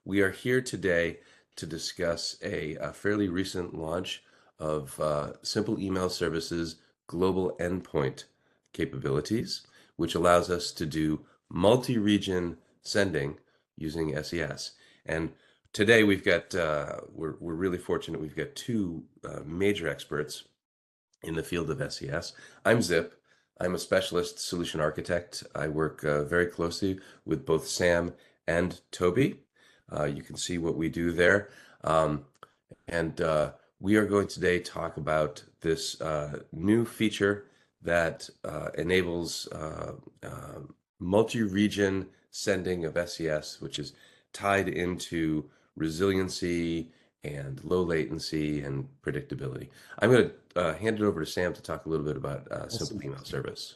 We are here today to discuss a fairly recent launch of Simple Email Services Global Endpoint capabilities, which allows us to do multi-region sending using SES. And today we're really fortunate. We've got two major experts in the field of SES. I'm Zip. I'm a specialist solution architect. I work very closely with both Sam and Toby. You can see what we do there. Um, and we are going today talk about this new feature that enables multi-region sending of SES, which is tied into resiliency and low latency and predictability. I'm going to hand it over to Sam to talk a little bit about Simple Awesome. Email Service.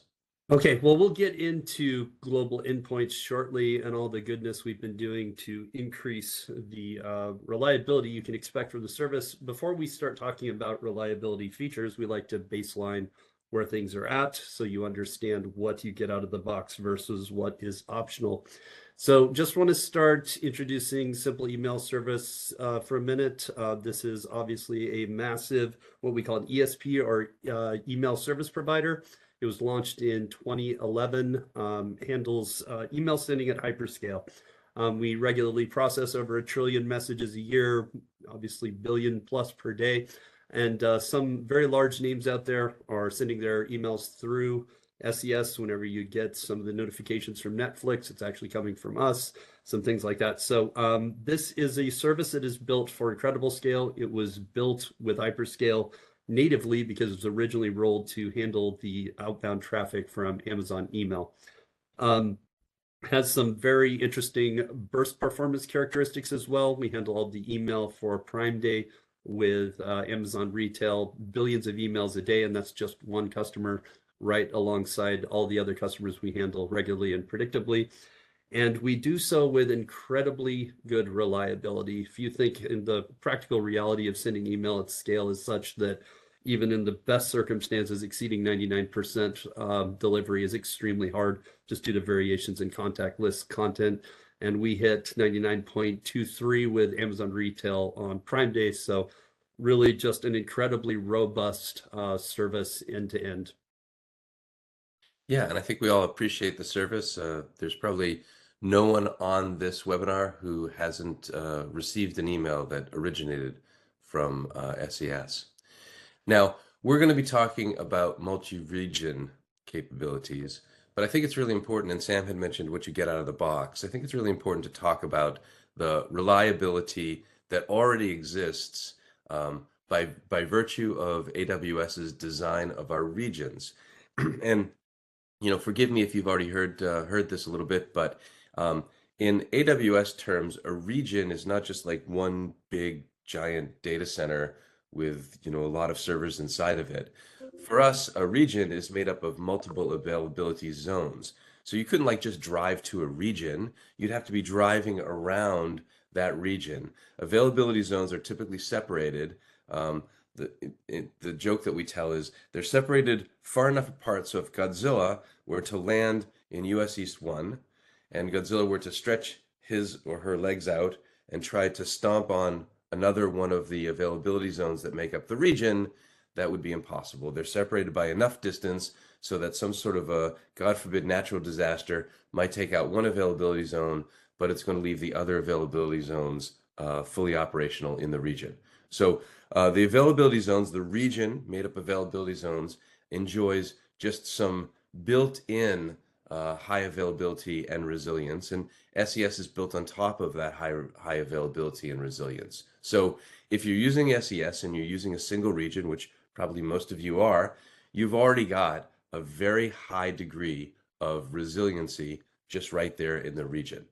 Okay, well, we'll get into global endpoints shortly and all the goodness we've been doing to increase the reliability you can expect from the service. Before we start talking about reliability features, we like to baseline where things are at so you understand what you get out of the box versus what is optional. So just want to start introducing Simple Email Service for a minute. This is obviously a massive, what we call an ESP or email service provider. It was launched in 2011, handles email sending at hyperscale. We regularly process over 1 trillion messages a year, obviously billion plus per day. And some very large names out there are sending their emails through SES. Whenever you get some of the notifications from Netflix, it's actually coming from us, some things like that. So this is a service that is built for incredible scale. It was built with hyperscale natively because it was originally rolled to handle the outbound traffic from Amazon email. Has some very interesting burst performance characteristics as well. We handle all the email for Prime Day with Amazon Retail, billions of emails a day, and that's just one customer right alongside all the other customers we handle regularly and predictably. And we do so with incredibly good reliability. If you think in the practical reality of sending email at scale is such that even in the best circumstances, exceeding 99% delivery is extremely hard just due to variations in contact list content. And we hit 99.23 with Amazon Retail on Prime Day. So really just an incredibly robust service end to end. Yeah, and I think we all appreciate the service. There's probably no one on this webinar who hasn't received an email that originated from SES. Now, we're going to be talking about multi-region capabilities, but I think it's really important, and Sam had mentioned what you get out of the box. I think it's really important to talk about the reliability that already exists by virtue of AWS's design of our regions. And forgive me if you've already heard this a little bit, but in AWS terms, a region is not just like one big giant data center with a lot of servers inside of it. For us, a region is made up of multiple availability zones. So you couldn't like just drive to a region. You'd have to be driving around that region. Availability zones are typically separated. The joke that we tell is they're separated far enough apart so if Godzilla were to land in US East 1 and Godzilla were to stretch his or her legs out and try to stomp on another one of the availability zones that make up the region, that would be impossible. They're separated by enough distance so that some sort of a, God forbid, natural disaster might take out one availability zone, but it's going to leave the other availability zones fully operational in the region. So the availability zones, the region made up availability zones, enjoys just some built-in high availability and resilience, and SES is built on top of that high availability and resilience. So if you're using SES and you're using a single region, which probably most of you are, you've already got a very high degree of resiliency just right there in the region.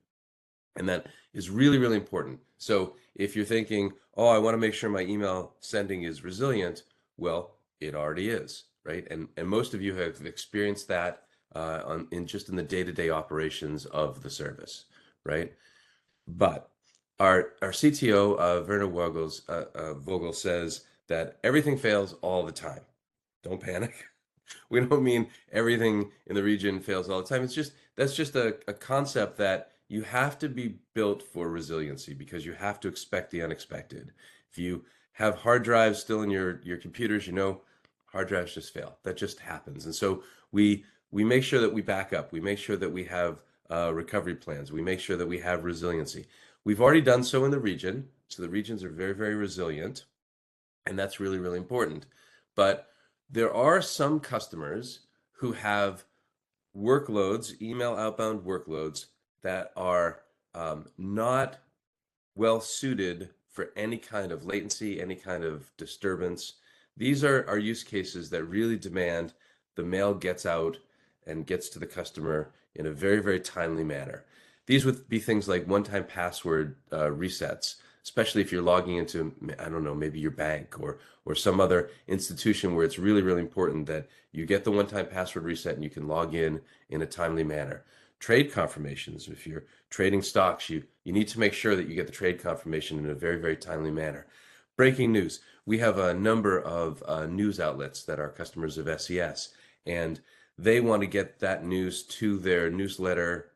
And that is really, really important. So if you're thinking, oh, I want to make sure my email sending is resilient, well, it already is, right? And most of you have experienced that in the day-to-day operations of the service, right? But our CTO, Werner Vogel says that everything fails all the time. Don't panic. We don't mean everything in the region fails all the time. That's just a concept that you have to be built for resiliency because you have to expect the unexpected. If you have hard drives still in your computers, hard drives just fail. That just happens. And so we make sure that we back up. We make sure that we have recovery plans. We make sure that we have resiliency. We've already done so in the region, so the regions are very, very resilient, and that's really, really important. But there are some customers who have workloads, email outbound workloads that are not well suited for any kind of latency, any kind of disturbance. These are use cases that really demand the mail gets out and gets to the customer in a very, very timely manner. These would be things like one-time password resets, especially if you're logging into, I don't know, maybe your bank or some other institution where it's really, really important that you get the one-time password reset and you can log in a timely manner. Trade confirmations. If you're trading stocks, you need to make sure that you get the trade confirmation in a very, very timely manner. Breaking news. We have a number of news outlets that are customers of SES, and they want to get that news to their newsletter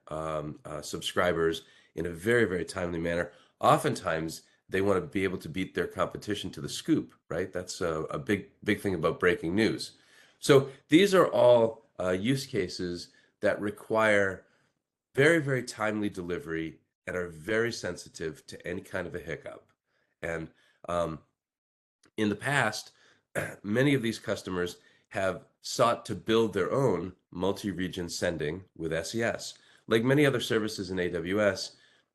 subscribers in a very, very timely manner. Oftentimes, they want to be able to beat their competition to the scoop, right? That's a big, big thing about breaking news. So these are all use cases that require very, very timely delivery and are very sensitive to any kind of a hiccup. And um, in the past, many of these customers have sought to build their own multi-region sending with SES. Like many other services in AWS,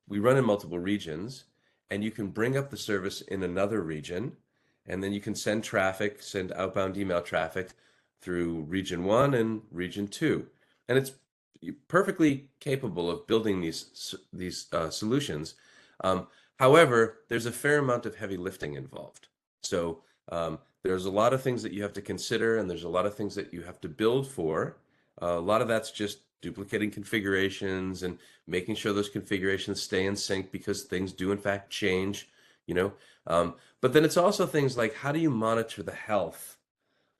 we run in multiple regions, and you can bring up the service in another region, and then you can send traffic, send outbound email traffic through region one and region two. And it's perfectly capable of building these solutions. However, there's a fair amount of heavy lifting involved. So there's a lot of things that you have to consider, and there's a lot of things that you have to build for. A lot of that's just duplicating configurations and making sure those configurations stay in sync because things do in fact change, you know. But then it's also things like how do you monitor the health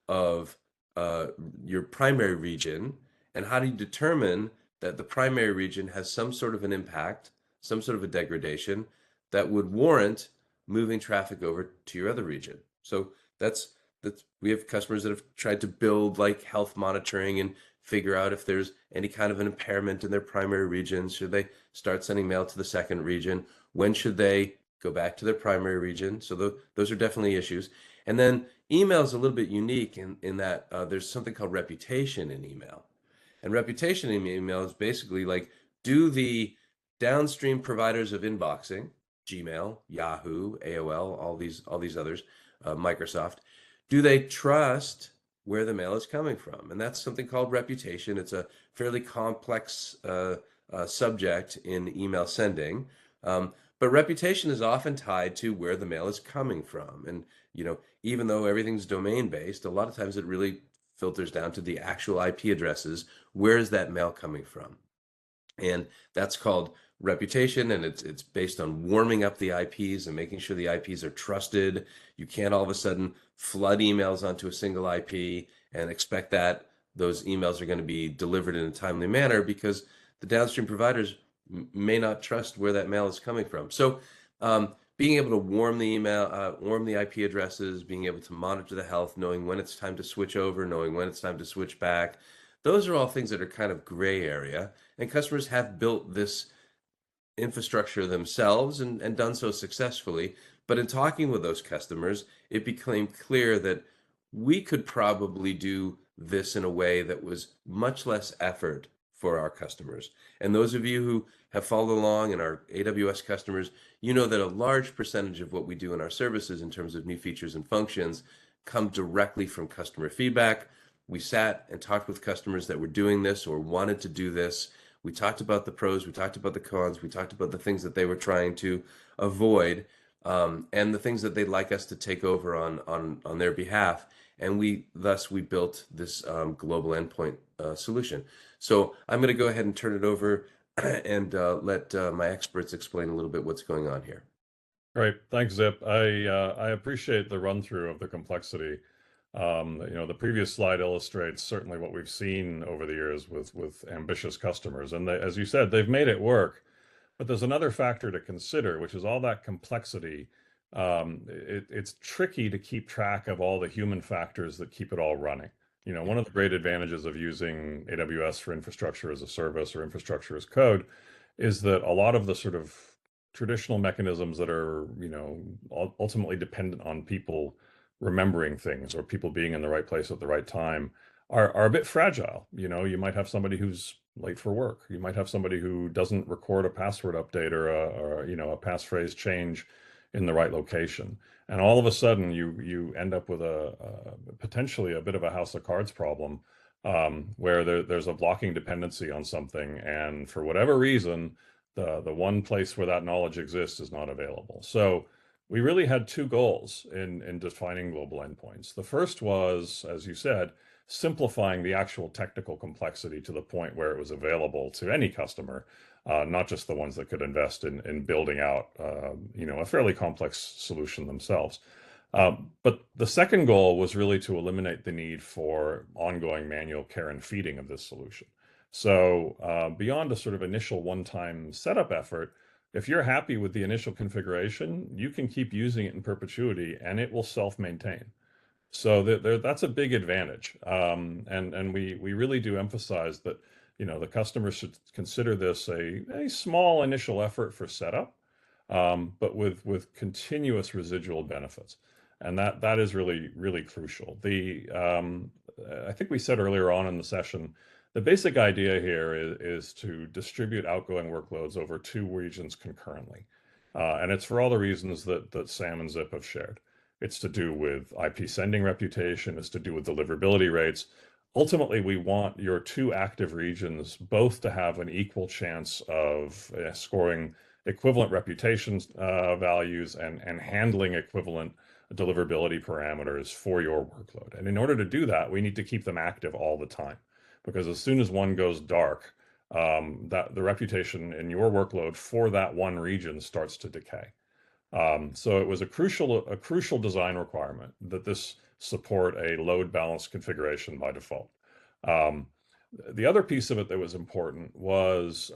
of uh, your primary region, and how do you determine that the primary region has some sort of an impact, some sort of a degradation that would warrant moving traffic over to your other region. So that's we have customers that have tried to build like health monitoring and figure out if there's any kind of an impairment in their primary region. Should they start sending mail to the second region? When should they go back to their primary region? So those are definitely issues. And then email is a little bit unique in that there's something called reputation in email. And reputation in email is basically like, do the downstream providers of inboxing, Gmail, Yahoo, AOL, all these others, Microsoft, do they trust where the mail is coming from? And that's something called reputation. It's a fairly complex subject in email sending. But reputation is often tied to where the mail is coming from. And, even though everything's domain based, a lot of times it really filters down to the actual IP addresses. Where is that mail coming from? And that's called reputation, and it's based on warming up the IPs and making sure the IPs are trusted. You can't all of a sudden flood emails onto a single IP and expect that those emails are going to be delivered in a timely manner because the downstream providers may not trust where that mail is coming from. So being able to warm the email, warm the IP addresses, being able to monitor the health, knowing when it's time to switch over, knowing when it's time to switch back, those are all things that are kind of gray area. And customers have built this infrastructure themselves and done so successfully. But in talking with those customers, it became clear that we could probably do this in a way that was much less effort for our customers. And those of you who have followed along and are AWS customers, you know that a large percentage of what we do in our services in terms of new features and functions come directly from customer feedback. We sat and talked with customers that were doing this or wanted to do this. We talked about the pros, we talked about the cons, we talked about the things that they were trying to avoid, and the things that they'd like us to take over on their behalf. And we built this global endpoint solution. So I'm going to go ahead and turn it over and let my experts explain a little bit what's going on here. Great. Thanks, Zip. I appreciate the run through of the complexity. The previous slide illustrates certainly what we've seen over the years with ambitious customers. And they, as you said, they've made it work. But there's another factor to consider, which is all that complexity. It's tricky to keep track of all the human factors that keep it all running. Yeah. One of the great advantages of using AWS for infrastructure as a service or infrastructure as code is that a lot of the sort of traditional mechanisms that are, ultimately dependent on people remembering things or people being in the right place at the right time are a bit fragile. You might have somebody who's late for work. You might have somebody who doesn't record a password update or a passphrase change in the right location. And all of a sudden you end up with a potentially a bit of a house of cards problem, where there's a blocking dependency on something, and for whatever reason, the one place where that knowledge exists is not available. So we really had two goals in defining global endpoints. The first was, as you said, simplifying the actual technical complexity to the point where it was available to any customer, not just the ones that could invest in building out, a fairly complex solution themselves. But the second goal was really to eliminate the need for ongoing manual care and feeding of this solution. So beyond a sort of initial one-time setup effort, if you're happy with the initial configuration, you can keep using it in perpetuity and it will self-maintain. So that's a big advantage. And we really do emphasize that, the customer should consider this a small initial effort for setup, but with continuous residual benefits. And that is really, really crucial. I think we said earlier on in the session, the basic idea here is to distribute outgoing workloads over two regions concurrently. And it's for all the reasons that Sam and Zip have shared. It's to do with IP sending reputation. It's to do with deliverability rates. Ultimately, we want your two active regions both to have an equal chance of scoring equivalent reputation values and handling equivalent deliverability parameters for your workload. And in order to do that, we need to keep them active all the time, because as soon as one goes dark, that the reputation in your workload for that one region starts to decay. So it was a crucial design requirement that this support a load balanced configuration by default. Um, the other piece of it that was important was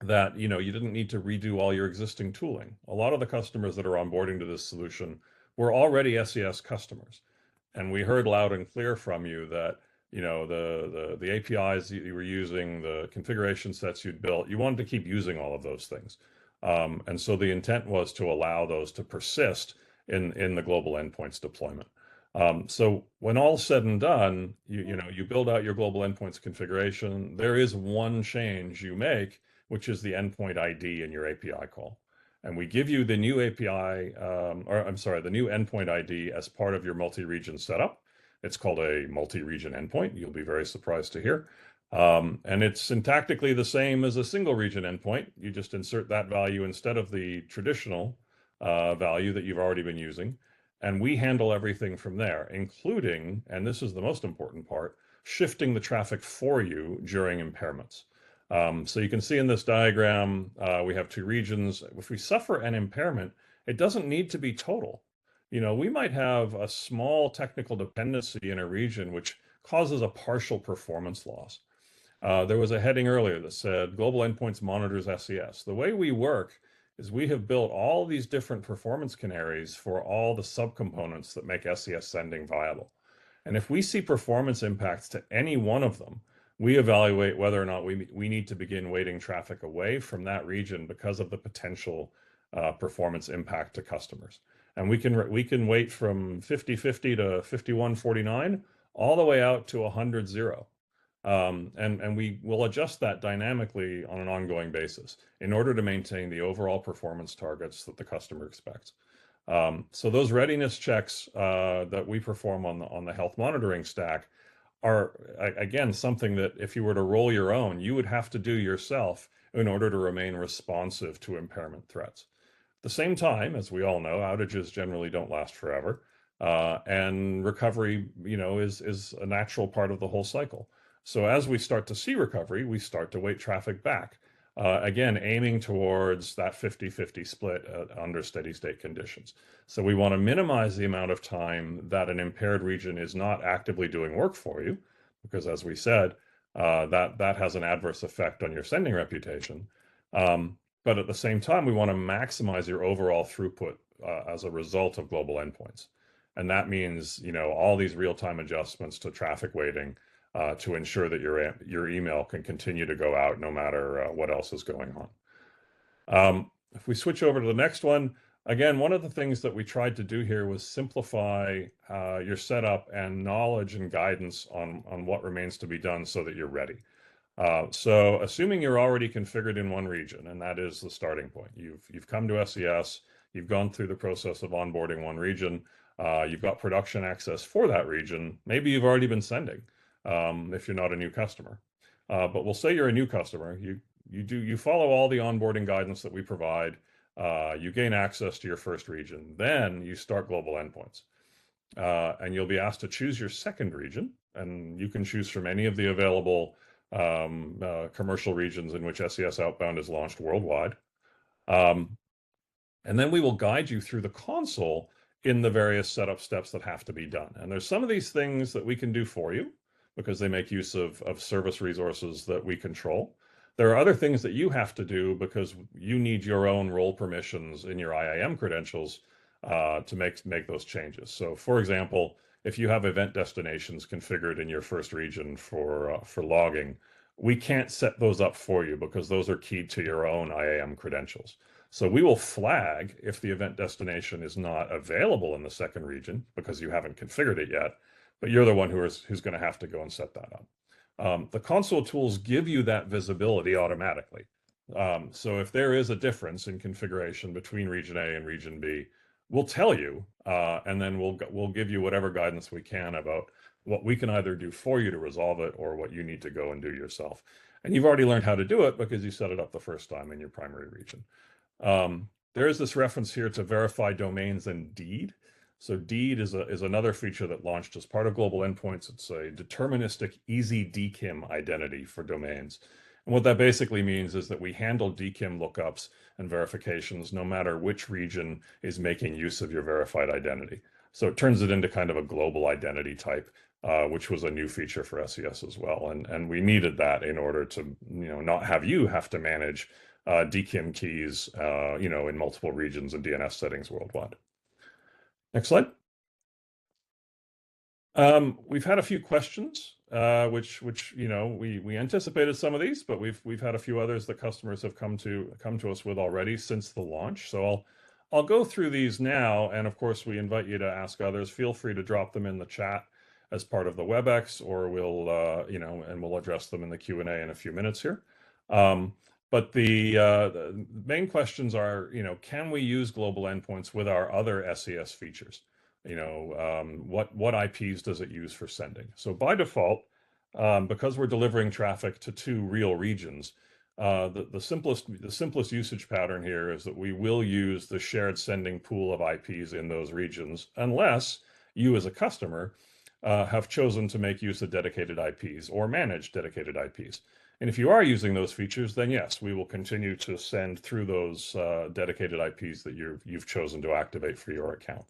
that you didn't need to redo all your existing tooling. A lot of the customers that are onboarding to this solution were already SES customers, and we heard loud and clear from you that the APIs that you were using, the configuration sets you'd built, you wanted to keep using all of those things. And so the intent was to allow those to persist in the global endpoints deployment. So when all's said and done, you build out your global endpoints configuration. There is one change you make, which is the endpoint ID in your API call. And we give you the new API, or I'm sorry, the new endpoint ID as part of your multi-region setup. It's called a multi-region endpoint. You'll be very surprised to hear. And it's syntactically the same as a single region endpoint. You just insert that value instead of the traditional value that you've already been using. And we handle everything from there, including, and this is the most important part, shifting the traffic for you during impairments. So you can see in this diagram, we have two regions. If we suffer an impairment, it doesn't need to be total. We might have a small technical dependency in a region which causes a partial performance loss. There was a heading earlier that said Global Endpoints monitors SES. The way we work is we have built all these different performance canaries for all the subcomponents that make SES sending viable. And if we see performance impacts to any one of them, we evaluate whether or not we need to begin weighting traffic away from that region because of the potential performance impact to customers. And we can wait from 50-50 to 51-49 all the way out to 100-0. And we will adjust that dynamically on an ongoing basis in order to maintain the overall performance targets that the customer expects. So those readiness checks that we perform on the health monitoring stack are, again, something that if you were to roll your own, you would have to do yourself in order to remain responsive to impairment threats. At the same time, as we all know, outages generally don't last forever, and recovery, is a natural part of the whole cycle. So as we start to see recovery, we start to weight traffic back, again, aiming towards that 50-50 split under steady state conditions. So we want to minimize the amount of time that an impaired region is not actively doing work for you, because as we said, that has an adverse effect on your sending reputation. But at the same time, we want to maximize your overall throughput as a result of global endpoints. And that means, all these real-time adjustments to traffic weighting to ensure that your email can continue to go out no matter what else is going on. If we switch over to the next one, again, one of the things that we tried to do here was simplify your setup and knowledge and guidance on what remains to be done so that you're ready. So assuming you're already configured in one region, and that is the starting point, you've come to SES, you've gone through the process of onboarding one region, you've got production access for that region. Maybe you've already been sending if you're not a new customer. But we'll say you're a new customer. You follow all the onboarding guidance that we provide. You gain access to your first region. Then you start Global Endpoints. And you'll be asked to choose your second region, and you can choose from any of the available commercial regions in which SES Outbound is launched worldwide. And then we will guide you through the console in the various setup steps that have to be done. And there's some of these things that we can do for you because they make use of service resources that we control. There are other things that you have to do because you need your own role permissions in your IAM credentials to make those changes. So, for example, if you have event destinations configured in your first region for logging, we can't set those up for you because those are keyed to your own IAM credentials. So we will flag if the event destination is not available in the second region because you haven't configured it yet, but you're the one who's going to have to go and set that up. The console tools give you that visibility automatically. So if there is a difference in configuration between region A and region B, we'll tell you, and then we'll give you whatever guidance we can about what we can either do for you to resolve it or what you need to go and do yourself. And you've already learned how to do it because you set it up the first time in your primary region. There is this reference here to verify domains and deed. So deed is another feature that launched as part of Global Endpoints. It's a deterministic easy DKIM identity for domains. And what that basically means is that we handle DKIM lookups and verifications no matter which region is making use of your verified identity. So it turns it into kind of a global identity type, which was a new feature for SES as well. And we needed that in order to not have you have to manage DKIM keys, in multiple regions and DNS settings worldwide. Next slide. We've had a few questions, which we anticipated some of these, but we've had a few others that customers have come to us with already since the launch. So I'll go through these now, and of course we invite you to ask others. Feel free to drop them in the chat as part of the WebEx, or we'll address them in the Q&A in a few minutes here. But the main questions are, can we use global endpoints with our other SES features? What IPs does it use for sending? So by default, because we're delivering traffic to two real regions, the simplest usage pattern here is that we will use the shared sending pool of IPs in those regions, unless you as a customer have chosen to make use of dedicated IPs or manage dedicated IPs. And if you are using those features, then yes, we will continue to send through those dedicated IPs that you've chosen to activate for your account.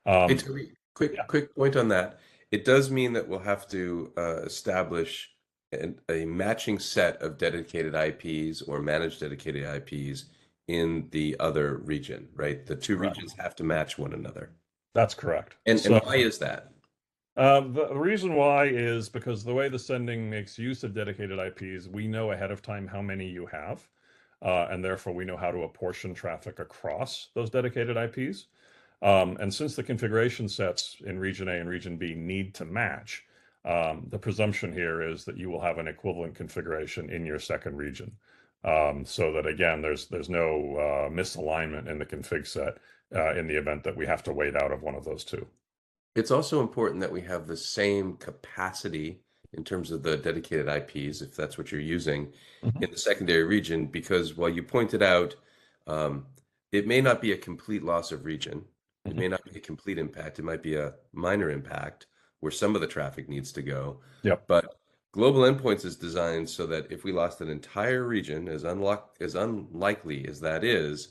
Hey, Toby, Yeah. quick point on that. It does mean that we'll have to establish a matching set of dedicated IPs or managed dedicated IPs in the other region, right? The two Correct. regions have to match one another. That's correct. And So why is that? the reason why is because the way the sending makes use of dedicated IPs, we know ahead of time how many you have, and therefore we know how to apportion traffic across those dedicated IPs. And since the configuration sets in region A and region B need to match, the presumption here is that you will have an equivalent configuration in your second region. So that again, there's no misalignment in the config set in the event that we have to wait out of one of those two. It's also important that we have the same capacity in terms of the dedicated IPs, if that's what you're using, Mhm. in the secondary region, because while you pointed out, it may not be a complete loss of region. It Mhm. may not be a complete impact. It might be a minor impact where some of the traffic needs to go. Yep. But Global Endpoints is designed so that if we lost an entire region, as unlikely as that is,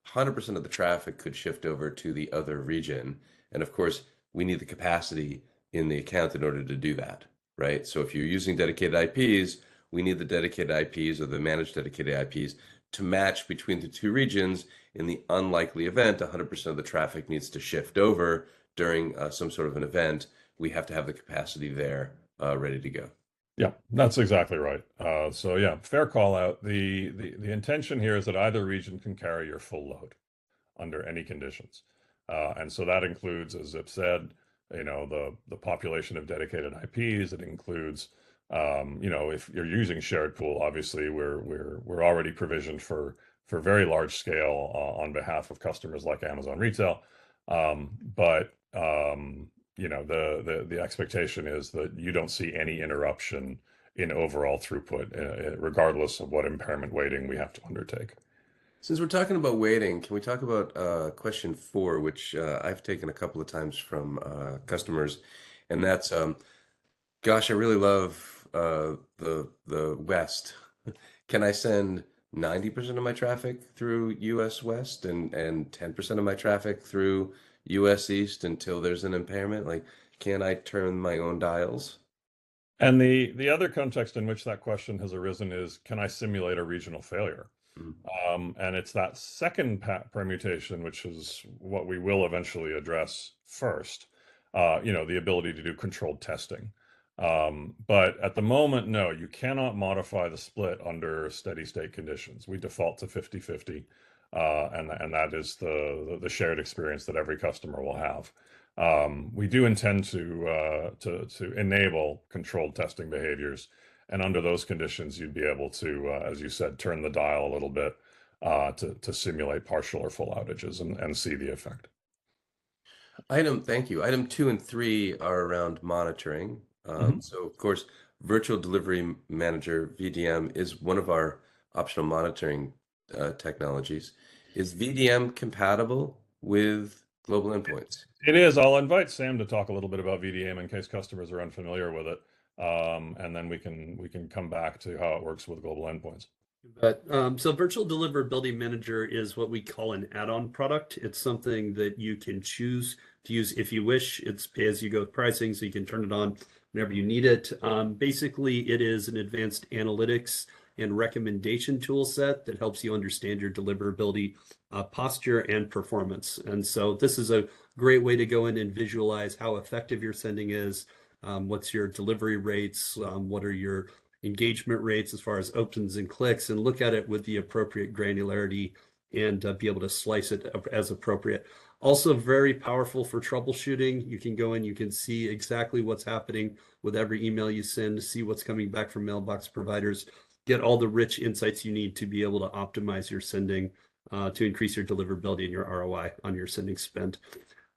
100% of the traffic could shift over to the other region. And of course, we need the capacity in the account in order to do that, right? So if you're using dedicated IPs, we need the dedicated IPs or the managed dedicated IPs to match between the two regions. In the unlikely event 100% of the traffic needs to shift over during some sort of an event, we have to have the capacity there ready to go. Yeah, that's exactly right. So yeah, fair call out. The intention here is that either region can carry your full load under any conditions. And so that includes, as Zip said, the population of dedicated IPs. It includes, if you're using shared pool, obviously we're already provisioned for very large scale on behalf of customers like Amazon Retail. But the expectation is that you don't see any interruption in overall throughput, regardless of what impairment weighting we have to undertake. Since we're talking about waiting, can we talk about question 4, which I've taken a couple of times from customers, and that's, gosh, I really love the West. Can I send 90% of my traffic through US West and 10% of my traffic through US East until there's an impairment? Like, can I turn my own dials? And the other context in which that question has arisen is, can I simulate a regional failure? Mm. And it's that second permutation, which is what we will eventually address first, the ability to do controlled testing. But at the moment, no, you cannot modify the split under steady state conditions. We default to 50/50, and that is the shared experience that every customer will have. We do intend to enable controlled testing behaviors, and under those conditions, you'd be able to, as you said, turn the dial a little bit to simulate partial or full outages and see the effect. Thank you. Item 2 and 3 are around monitoring. Mhm. So, of course, Virtual Delivery Manager, VDM, is one of our optional monitoring technologies. Is VDM compatible with global endpoints? It is. I'll invite Sam to talk a little bit about VDM in case customers are unfamiliar with it, and then we can come back to how it works with global endpoints. But so Virtual Deliverability Manager is what we call an add-on product. It's something that you can choose to use if you wish. It's pay-as-you-go pricing, so you can turn it on whenever you need it. Basically, it is an advanced analytics and recommendation tool set that helps you understand your deliverability posture and performance. And so this is a great way to go in and visualize how effective your sending is, what's your delivery rates, what are your engagement rates as far as opens and clicks, and look at it with the appropriate granularity and be able to slice it as appropriate. Also very powerful for troubleshooting. You can go in, you can see exactly what's happening with every email you send, see what's coming back from mailbox providers, get all the rich insights you need to be able to optimize your sending to increase your deliverability and your ROI on your sending spend.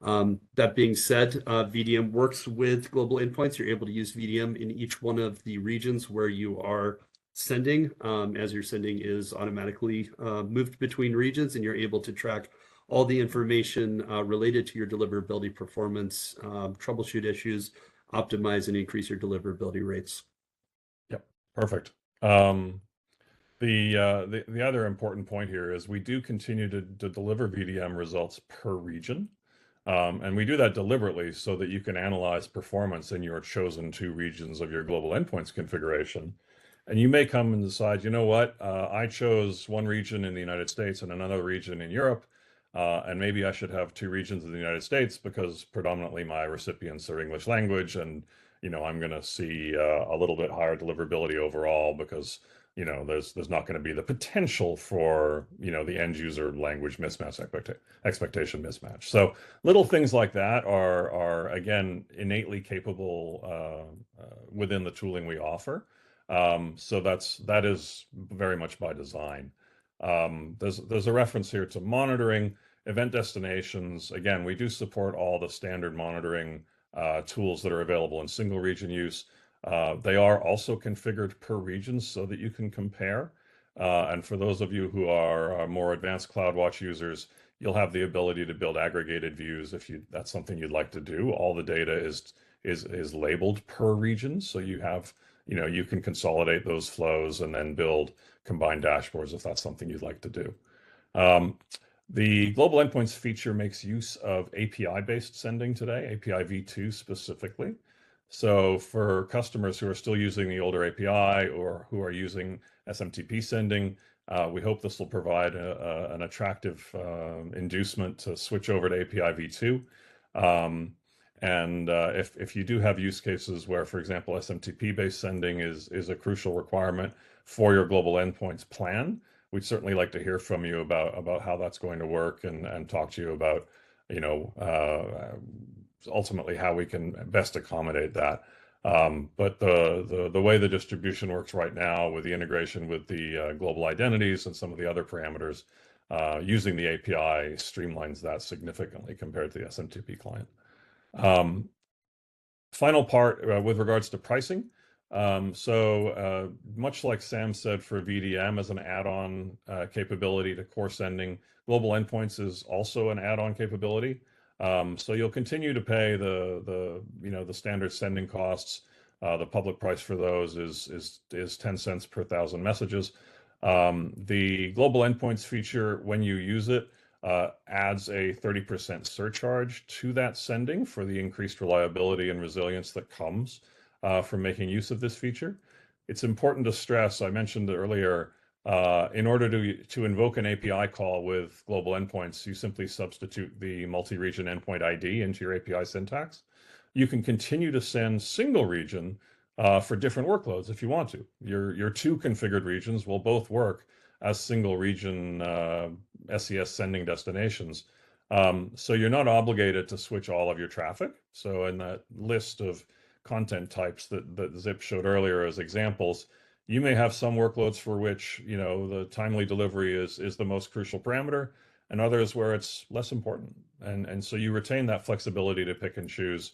That being said, VDM works with global endpoints. You're able to use VDM in each one of the regions where you are sending, as your sending is automatically moved between regions, and you're able to track all the information related to your deliverability performance, troubleshoot issues, optimize and increase your deliverability rates. Yep, perfect. The other important point here is we do continue to deliver VDM results per region. And we do that deliberately so that you can analyze performance in your chosen 2 regions of your global endpoints configuration. And you may come and decide, you know what, I chose one region in the United States and another region in Europe, and maybe I should have 2 regions in the United States because predominantly my recipients are English language, and I'm going to see a little bit higher deliverability overall because there's not going to be the potential for the end user language mismatch expectation mismatch. So little things like that are again innately capable within the tooling we offer. So that is very much by design. There's a reference here to monitoring event destinations. Again, we do support all the standard monitoring tools that are available in single region use. They are also configured per region so that you can compare. And for those of you who are more advanced CloudWatch users, you'll have the ability to build aggregated views if that's something you'd like to do. All the data is labeled per region, so you can consolidate those flows and then build combined dashboards if that's something you'd like to do. The Global Endpoints feature makes use of API-based sending today, API v2 specifically. So for customers who are still using the older API or who are using SMTP sending, we hope this will provide an attractive inducement to switch over to API v2. And if you do have use cases where, for example, SMTP-based sending is a crucial requirement for your global endpoints plan, we'd certainly like to hear from you about how that's going to work and talk to you about, you know, ultimately how we can best accommodate that. But the way the distribution works right now with the integration with the global identities and some of the other parameters, using the API streamlines that significantly compared to the SMTP client. Final part with regards to pricing. Much like Sam said for VDM as an add-on capability to core sending, Global Endpoints is also an add-on capability. So you'll continue to pay the standard sending costs. The public price for those is 10 cents per thousand messages. The Global Endpoints feature, when you use it, adds a 30% surcharge to that sending for the increased reliability and resilience that comes from making use of this feature. It's important to stress, I mentioned earlier, in order to invoke an API call with Global Endpoints, you simply substitute the multi-region endpoint ID into your API syntax. You can continue to send single region for different workloads if you want to. Your two configured regions will both work as single region SES sending destinations. So you're not obligated to switch all of your traffic. So in that list of content types that Zip showed earlier as examples, you may have some workloads for which, you know, the timely delivery is the most crucial parameter, and others where it's less important. And so you retain that flexibility to pick and choose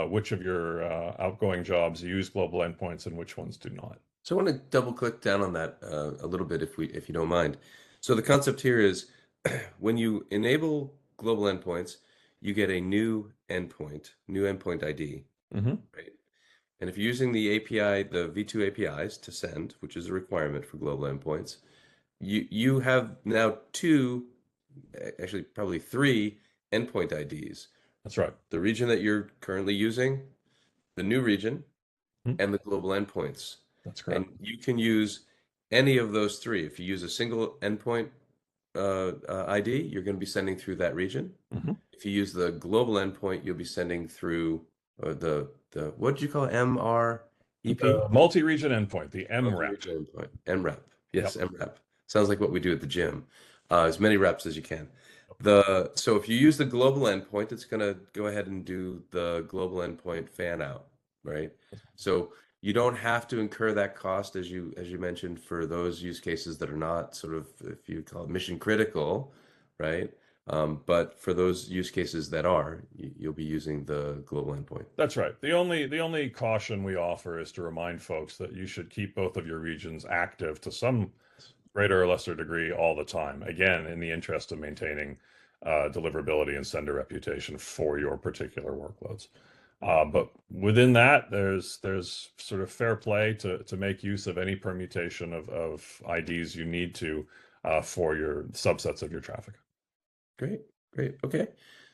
which of your outgoing jobs use global endpoints and which ones do not. So I want to double click down on that a little bit if you don't mind. So the concept here is when you enable global endpoints, you get a new endpoint ID, Mm-hmm. right? And if you're using the API, the V2 APIs to send, which is a requirement for global endpoints, you have now two, actually probably three endpoint IDs. That's right. The region that you're currently using, the new region, Mhm. and the global endpoints. That's And correct. you can use any of those three. If you use a single endpoint ID, you're going to be sending through that region. Mm-hmm. If you use the global endpoint, you'll be sending through the what did you call it? MREP? The multi-region endpoint, the MREP. Multi-region endpoint. MREP. Yes, Yep. MREP. Sounds like what we do at the gym. As many reps as you can. So if you use the global endpoint, it's going to go ahead and do the global endpoint fan out, right? So you don't have to incur that cost as you mentioned for those use cases that are not sort of, if you call it mission critical, right? But for those use cases that are, you'll be using the global endpoint. That's right. The only caution we offer is to remind folks that you should keep both of your regions active to some greater or lesser degree all the time. Again, in the interest of maintaining deliverability and sender reputation for your particular workloads. But within that, there's sort of fair play to make use of any permutation of IDs you need to for your subsets of your traffic. Great, great. Okay.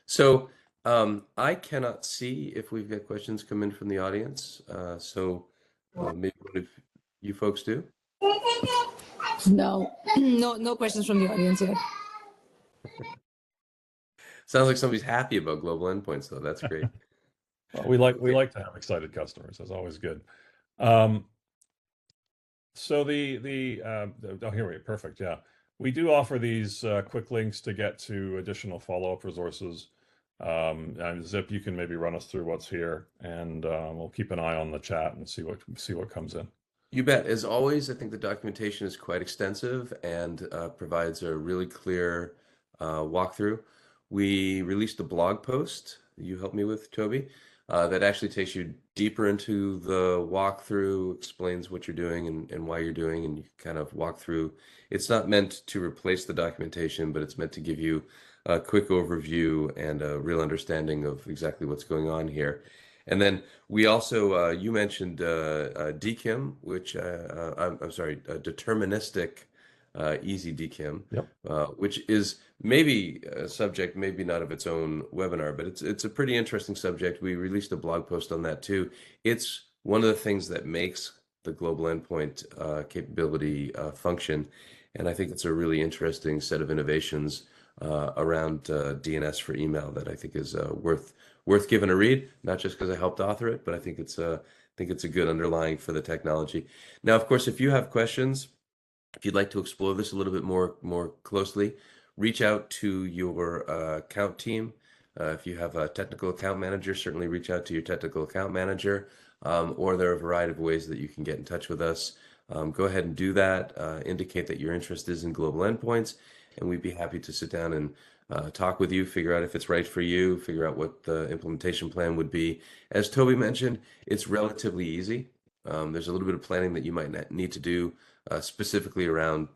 So I cannot see if we've got questions come in from the audience. Maybe one of you folks do. No, no questions from the audience yet. Sounds like somebody's happy about global endpoints, though. That's great. Well, we Okay. like to have excited customers. That's always good. Um, So oh, here we go. Perfect. Yeah. We do offer these quick links to get to additional follow-up resources. And Zip, you can maybe run us through what's here, and we'll keep an eye on the chat and see what comes in. You bet. As always, I think the documentation is quite extensive and provides a really clear walkthrough. We released a blog post that you helped me with, Toby, that actually takes you deeper into the walkthrough, explains what you're doing and why you're doing, and you kind of walk through. It's not meant to replace the documentation, but it's meant to give you a quick overview and a real understanding of exactly what's going on here. And then we also, you mentioned DKIM, which I'm sorry, deterministic Easy DKIM, Yep. which is maybe a subject, maybe not of its own webinar, but it's a pretty interesting subject. We released a blog post on that too. It's one of the things that makes the global endpoint capability function, and I think it's a really interesting set of innovations around DNS for email that I think is worth giving a read. Not just because I helped author it, but I think it's a good underlying for the technology. Now, of course, if you have questions, if you'd like to explore this a little bit more closely, reach out to your account team. If you have a technical account manager, certainly reach out to your technical account manager, or there are a variety of ways that you can get in touch with us. Go ahead and do that. Indicate that your interest is in global endpoints, and we'd be happy to sit down and talk with you, figure out if it's right for you, figure out what the implementation plan would be. As Toby mentioned, it's relatively easy. There's a little bit of planning that you might need to do specifically around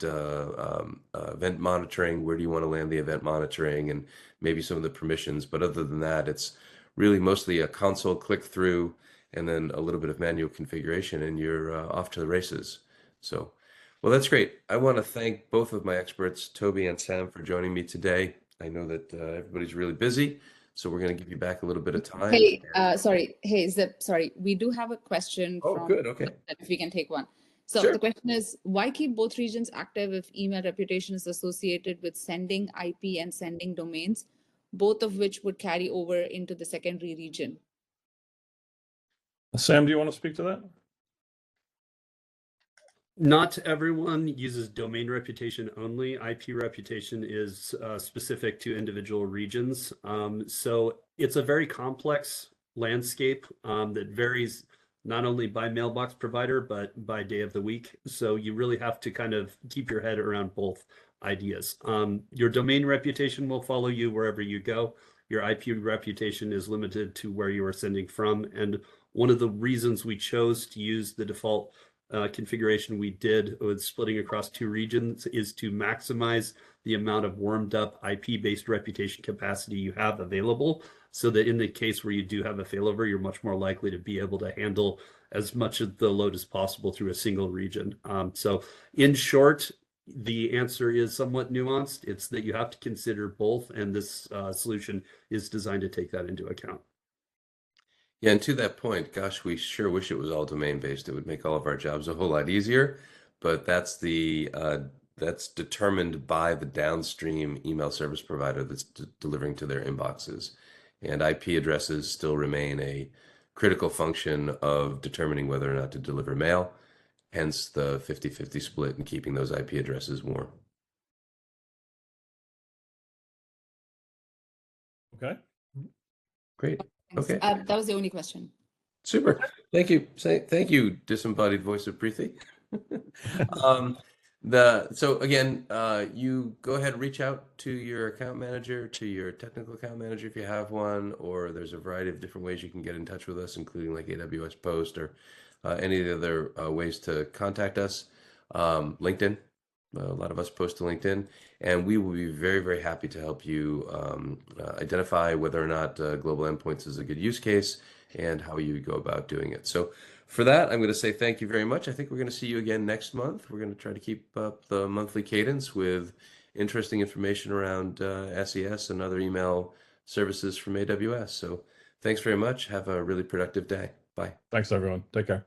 event monitoring. Where do you want to land the event monitoring, and maybe some of the permissions. But other than that, it's really mostly a console click through and then a little bit of manual configuration, and you're off to the races. So, well, that's great. I want to thank both of my experts, Toby and Sam, for joining me today. I know that everybody's really busy, so we're going to give you back a little bit of time. Hey, sorry. Hey, Zip, sorry. We do have a question Oh, from, good. Okay. if we can take one. So Sure. the question is, why keep both regions active if email reputation is associated with sending IP and sending domains, both of which would carry over into the secondary region? Sam, do you want to speak to that? Not everyone uses domain reputation only. IP reputation is specific to individual regions. So it's a very complex landscape that varies not only by mailbox provider, but by day of the week. So you really have to kind of keep your head around both ideas. Your domain reputation will follow you wherever you go. Your IP reputation is limited to where you are sending from. And one of the reasons we chose to use the default configuration we did with splitting across two regions is to maximize the amount of warmed up IP-based reputation capacity you have available, so that in the case where you do have a failover, you're much more likely to be able to handle as much of the load as possible through a single region. So in short, the answer is somewhat nuanced. It's that you have to consider both, and this solution is designed to take that into account. Yeah, and to that point, gosh, we sure wish it was all domain-based. It would make all of our jobs a whole lot easier, but that's determined by the downstream email service provider that's delivering to their inboxes. And IP addresses still remain a critical function of determining whether or not to deliver mail, hence the 50-50 split and keeping those IP addresses warm. Okay. Great. Okay. That was the only question. Super. Thank you. Thank you, disembodied voice of Preeti. So again, you go ahead and reach out to your account manager, to your technical account manager if you have one, or there's a variety of different ways you can get in touch with us, including like AWS Post or any of the other ways to contact us. LinkedIn. A lot of us post to LinkedIn, and we will be very happy to help you identify whether or not Global Endpoints is a good use case and how you go about doing it. So for that, I'm going to say thank you very much. I think we're going to see you again next month. We're going to try to keep up the monthly cadence with interesting information around SES and other email services from AWS. So thanks very much. Have a really productive day. Bye. Thanks, everyone. Take care.